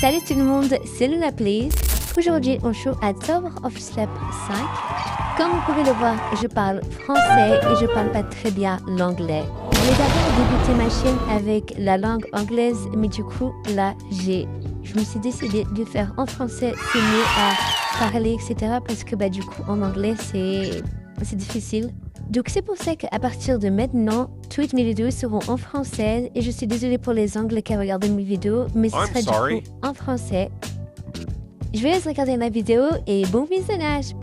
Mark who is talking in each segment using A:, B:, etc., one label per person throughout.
A: Salut tout le monde, c'est Luna Plays. Aujourd'hui, on joue à Tower of Slap 5. Comme vous pouvez le voir, je parle français et je parle pas très bien l'anglais. J'ai d'abord débuté ma chaîne avec la langue anglaise, mais du coup, là, je me suis décidée de faire en français, c'est mieux à parler, etc. Parce que du coup, en anglais, c'est difficile. Donc c'est pour ça qu'à partir de maintenant, toutes mes vidéos seront en français et je suis désolée pour les Anglais qui regardent mes vidéos, mais ce sera du coup en français. Je vous laisse regarder ma vidéo et bon visionnage.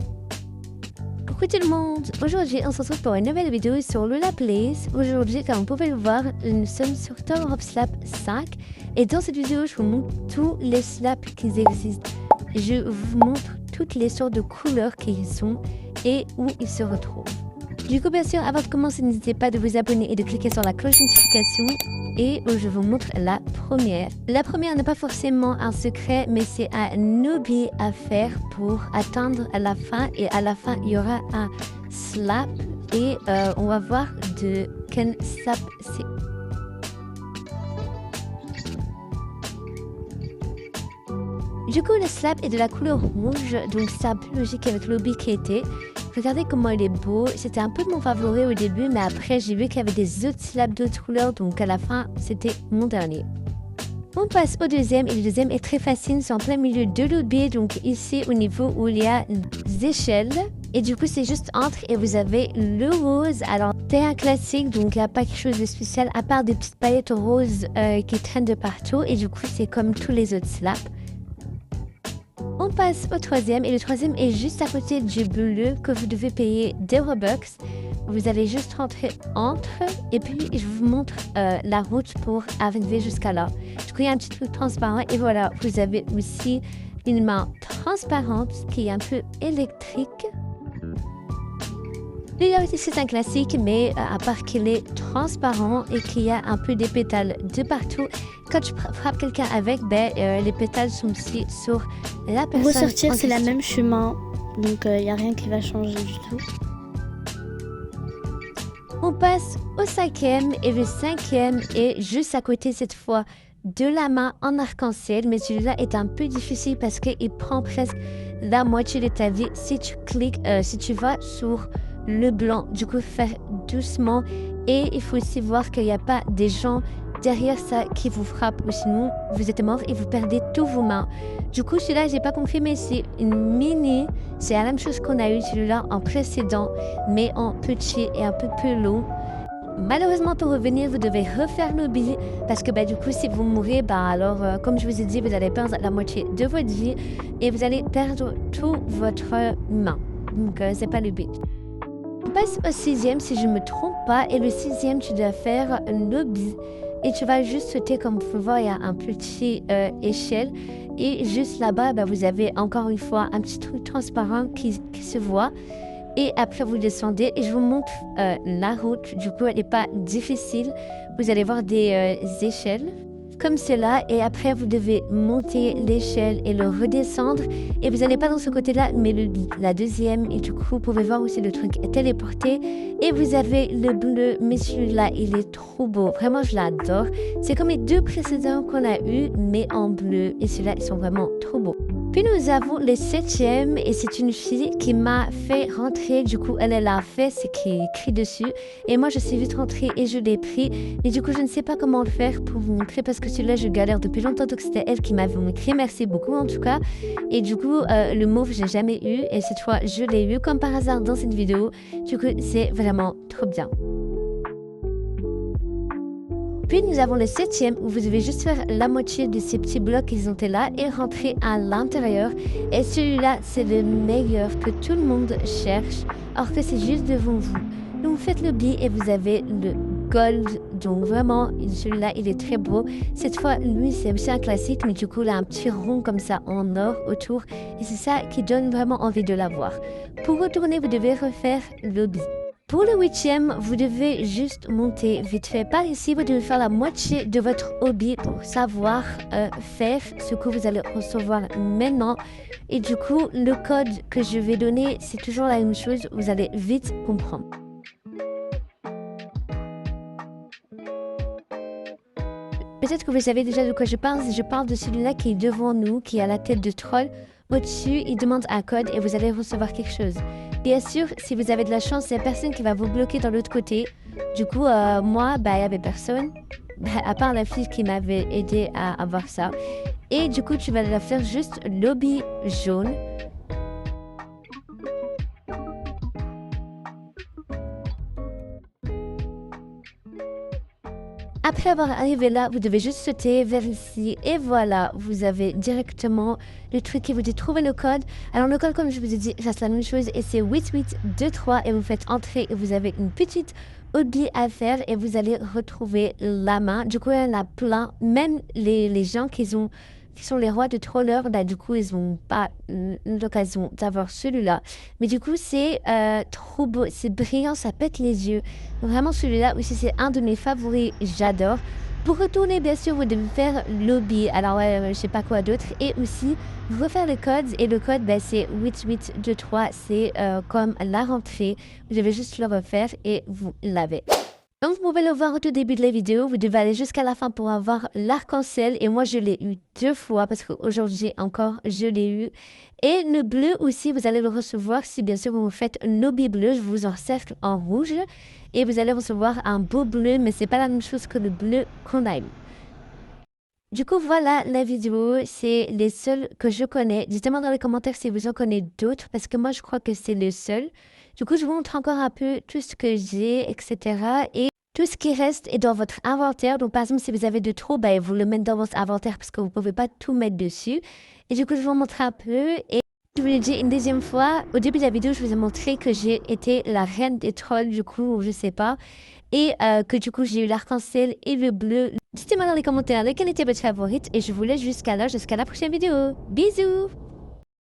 A: Coucou tout le monde, aujourd'hui on se retrouve pour une nouvelle vidéo sur Luna Plays. Aujourd'hui, comme vous pouvez le voir, nous sommes sur Tower of Slap 5 et dans cette vidéo je vous montre tous les slaps qui existent. Je vous montre toutes les sortes de couleurs qui y sont et où ils se retrouvent. Du coup, bien sûr, avant de commencer, n'hésitez pas de vous abonner et de cliquer sur la cloche de notification. Et je vous montre la première. La première n'est pas forcément un secret, mais c'est un hobby à faire pour atteindre à la fin. Et à la fin, il y aura un slap. Et on va voir de quel slap c'est. Du coup, le slap est de la couleur rouge, donc c'est un peu logique avec l'hobby qui était. Regardez comment il est beau. C'était un peu mon favori au début, mais après j'ai vu qu'il y avait des autres slaps d'autres couleurs, donc à la fin c'était mon dernier. On passe au deuxième, et le deuxième est très facile, c'est en plein milieu de l'hobby, donc ici au niveau où il y a des échelles. Et du coup c'est juste entre et vous avez le rose. Alors c'est un classique, donc il n'y a pas quelque chose de spécial à part des petites paillettes roses qui traînent de partout. Et du coup c'est comme tous les autres slaps. On passe au troisième et le troisième est juste à côté du bleu que vous devez payer des Robux. Vous allez juste rentrer entre et puis je vous montre la route pour arriver jusqu'à là. Du coup il y a un petit truc transparent et voilà, vous avez aussi une main transparente qui est un peu électrique. Celui-là aussi c'est un classique, mais à part qu'il est transparent et qu'il y a un peu des pétales de partout, quand tu frappes quelqu'un avec, les pétales sont aussi sur la personne.
B: Pour ressortir, c'est le même chemin, donc il n'y a rien qui va changer du tout.
A: On passe au cinquième et le cinquième est juste à côté cette fois de la main en arc-en-ciel, mais celui-là est un peu difficile parce qu'il prend presque la moitié de ta vie si tu cliques, si tu vas sur le blanc. Du coup, faire doucement et il faut aussi voir qu'il n'y a pas des gens derrière ça qui vous frappent ou sinon vous êtes mort et vous perdez tous vos mains. Du coup, celui-là, j'ai pas compris, mais c'est une mini. C'est la même chose qu'on a eu celui-là en précédent, mais en petit et un peu plus long. Malheureusement, pour revenir, vous devez refaire l'hobby parce que du coup, si vous mourrez, alors comme je vous ai dit, vous allez perdre la moitié de votre vie et vous allez perdre tout votre main. Donc, c'est pas le but. On passe au sixième si je ne me trompe pas et le sixième tu dois faire un lobby et tu vas juste sauter. Comme vous pouvez voir, il y a un petit échelle et juste là-bas vous avez encore une fois un petit truc transparent qui se voit et après vous descendez et je vous montre la route. Du coup elle n'est pas difficile, vous allez voir des échelles comme cela et après vous devez monter l'échelle et le redescendre et vous n'allez pas dans ce côté là mais la deuxième et du coup vous pouvez voir aussi le truc est téléporté et vous avez le bleu, mais celui-là il est trop beau, vraiment je l'adore. C'est comme les deux précédents qu'on a eu mais en bleu et ceux-là ils sont vraiment trop beaux. Puis nous avons le septième et c'est une fille qui m'a fait rentrer. Du coup, elle l'a fait, c'est qui est écrit dessus. Et moi, je suis vite rentrée et je l'ai pris. Et du coup, je ne sais pas comment le faire pour vous montrer parce que celui-là, je galère depuis longtemps. Donc, c'était elle qui m'avait montré. Merci beaucoup en tout cas. Et du coup, le mauve, j'ai jamais eu. Et cette fois, je l'ai eu comme par hasard dans cette vidéo. Du coup, c'est vraiment trop bien. Puis nous avons le septième où vous devez juste faire la moitié de ces petits blocs qui sont là et rentrer à l'intérieur. Et celui-là, c'est le meilleur que tout le monde cherche, alors que c'est juste devant vous. Donc faites le billet et vous avez le gold. Donc vraiment, celui-là, il est très beau. Cette fois, lui, c'est aussi un classique, mais du coup, il a un petit rond comme ça en or autour. Et c'est ça qui donne vraiment envie de l'avoir. Pour retourner, vous devez refaire le billet. Pour le huitième, vous devez juste monter vite fait par ici. Vous devez faire la moitié de votre hobby pour savoir faire ce que vous allez recevoir maintenant. Et du coup, le code que je vais donner, c'est toujours la même chose. Vous allez vite comprendre. Peut-être que vous savez déjà de quoi je parle. Je parle de celui-là qui est devant nous, qui a la tête de troll. Au-dessus, il demande un code et vous allez recevoir quelque chose. Bien sûr, si vous avez de la chance, il n'y a personne qui va vous bloquer dans l'autre côté. Du coup, moi, il n'y avait personne, à part la fille qui m'avait aidé à avoir ça. Et du coup, tu vas la faire juste lobby jaune. Après avoir arrivé là, vous devez juste sauter vers ici et voilà, vous avez directement le truc qui vous dit trouver le code. Alors le code, comme je vous ai dit, reste la même chose et c'est 8823 et vous faites entrer et vous avez une petite oubli à faire et vous allez retrouver la main. Du coup, il y en a plein, même les gens qui sont les rois de trollers, là, du coup, ils n'ont pas l'occasion d'avoir celui-là. Mais du coup, c'est trop beau, c'est brillant, ça pète les yeux. Vraiment, celui-là aussi, c'est un de mes favoris, j'adore. Pour retourner, bien sûr, vous devez faire lobby. Alors, je sais pas quoi d'autre. Et aussi, refaire le code. Et le code, ben, c'est 8823. C'est comme la rentrée. Vous devez juste le refaire et vous l'avez. Donc, vous pouvez le voir au tout début de la vidéo. Vous devez aller jusqu'à la fin pour avoir l'arc-en-ciel. Et moi, je l'ai eu 2 fois parce qu'aujourd'hui encore, je l'ai eu. Et le bleu aussi, vous allez le recevoir si bien sûr vous faites un lobby bleu. Je vous encercle en rouge. Et vous allez recevoir un beau bleu, mais c'est pas la même chose que le bleu qu'on a eu. Du coup, voilà la vidéo. C'est les seuls que je connais. Dites-moi dans les commentaires si vous en connaissez d'autres parce que moi, je crois que c'est le seul. Du coup, je vous montre encore un peu tout ce que j'ai, etc. Et tout ce qui reste est dans votre inventaire. Donc, par exemple, si vous avez de trop, ben, vous le mettez dans votre inventaire parce que vous ne pouvez pas tout mettre dessus. Et du coup, je vais vous montrer un peu. Et je vous l'ai dit une deuxième fois. Au début de la vidéo, je vous ai montré que j'ai été la reine des trolls, du coup, je sais pas. Et que du coup, j'ai eu l'arc-en-ciel et le bleu. Dites-moi dans les commentaires lequel était votre favorite. Et je vous laisse jusqu'à là, jusqu'à la prochaine vidéo. Bisous!